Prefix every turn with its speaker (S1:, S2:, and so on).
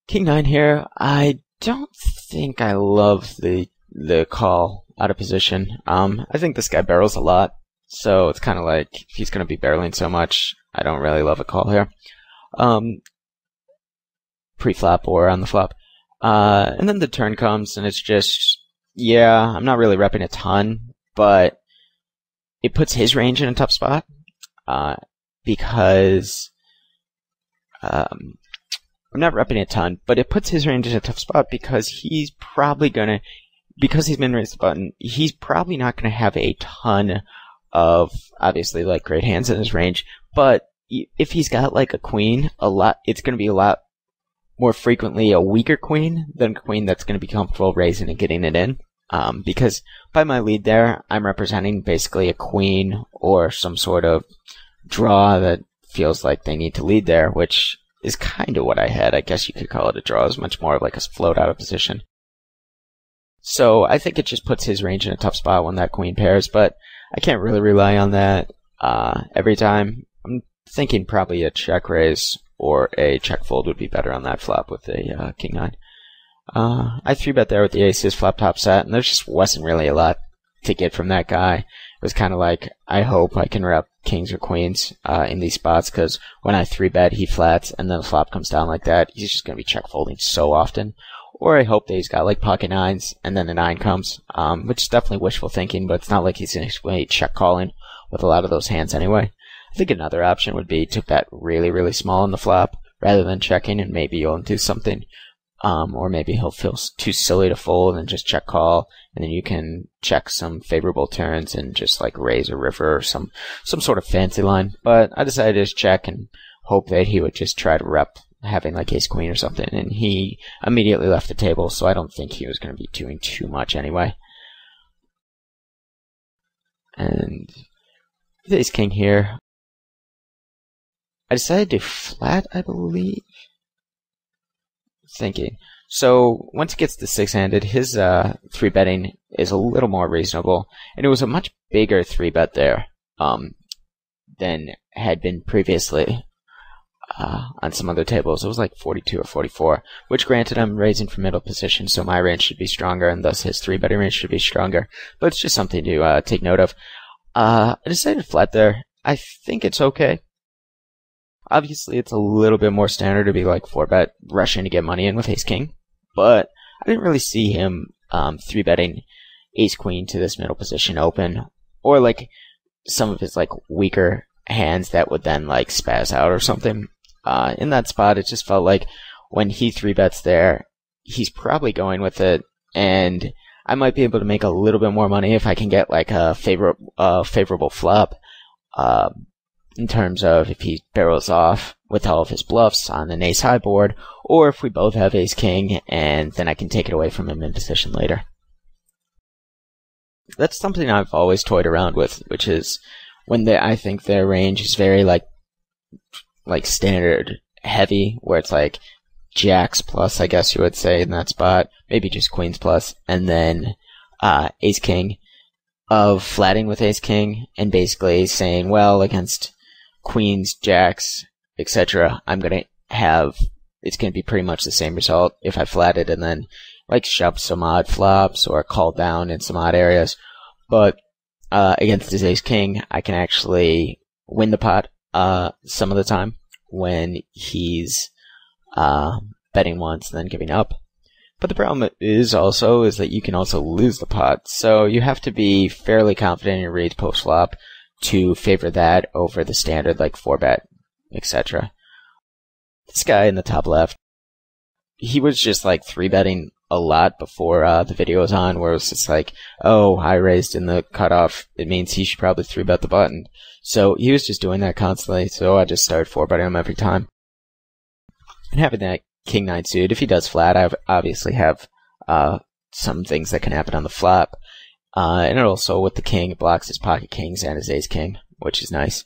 S1: King 9 here. I don't think I love the call out of position. I think this guy barrels a lot, so it's kind of like if he's going to be barreling so much, I don't really love a call here. Pre-flop or on the flop. And then the turn comes, and it's just, yeah, I'm not really repping a ton, but it puts his range in a tough spot, because I'm not repping a ton, but it puts his range in a tough spot because he's probably gonna, because he's been raised the button, he's probably not gonna have a ton of, obviously, like, great hands in his range, but if he's got, like, a queen, it's gonna be a lot more frequently a weaker queen than a queen that's gonna be comfortable raising and getting it in. Because by my lead there, I'm representing basically a queen or some sort of draw that feels like they need to lead there, which is kind of what I had. I guess you could call it a draw. It's much more of like a float out of position. So I think it just puts his range in a tough spot when that queen pairs, but I can't really rely on that every time. I'm thinking probably a check raise or a check fold would be better on that flop with a king 9. I 3-bet there with the aces flop top set, and there just wasn't really a lot to get from that guy. It was kind of like, I hope I can rep kings or queens in these spots, because when I 3-bet, he flats, and then the flop comes down like that, he's just going to be check folding so often. Or I hope that he's got like pocket 9s, and then the 9 comes, which is definitely wishful thinking, but it's not like he's going to be check calling with a lot of those hands anyway. I think another option would be to bet really, really small on the flop, rather than checking, and maybe you'll do something. Or maybe he'll feel too silly to fold and just check call, and then you can check some favorable turns and just like raise or river or some sort of fancy line. But I decided to just check and hope that he would just try to rep having like ace queen or something, and he immediately left the table, so I don't think he was going to be doing too much anyway. And with ace king here, I decided to flat, I believe. Thinking. So once it gets to 6-handed, his 3-betting is a little more reasonable, and it was a much bigger 3-bet there than had been previously on some other tables. It was like 42 or 44, which granted I'm raising from middle position, so my range should be stronger, and thus his 3-betting range should be stronger, but it's just something to take note of. I decided to flat there. I think it's okay. Obviously, it's a little bit more standard to be like 4-bet rushing to get money in with ace-king, but I didn't really see him 3-betting ace-queen to this middle position open, or like some of his like weaker hands that would then like spaz out or something. In that spot, it just felt like when he 3-bets there, he's probably going with it, and I might be able to make a little bit more money if I can get like a favorable flop. In terms of if he barrels off with all of his bluffs on an ace-high board, or if we both have ace-king, and then I can take it away from him in position later. That's something I've always toyed around with, which is when I think their range is very like standard heavy, where it's like jacks plus, I guess you would say, in that spot, maybe just queens plus, and then ace-king, of flatting with ace-king, and basically saying, well, against queens, jacks, etc., it's going to be pretty much the same result if I flat it and then like shove some odd flops or call down in some odd areas. But against his ace-king, I can actually win the pot some of the time when he's betting once and then giving up. But the problem is that you can also lose the pot, so you have to be fairly confident in your reads post-flop to favor that over the standard like 4-bet, etc. This guy in the top left, he was just like 3-betting a lot before the video was on, where it was just like, oh, I raised in the cutoff, it means he should probably 3-bet the button. So he was just doing that constantly, so I just started 4-betting him every time. And having that king 9 suit, if he does flat, I obviously have some things that can happen on the flop. And it also, with the king, it blocks his pocket kings and his ace-king, which is nice.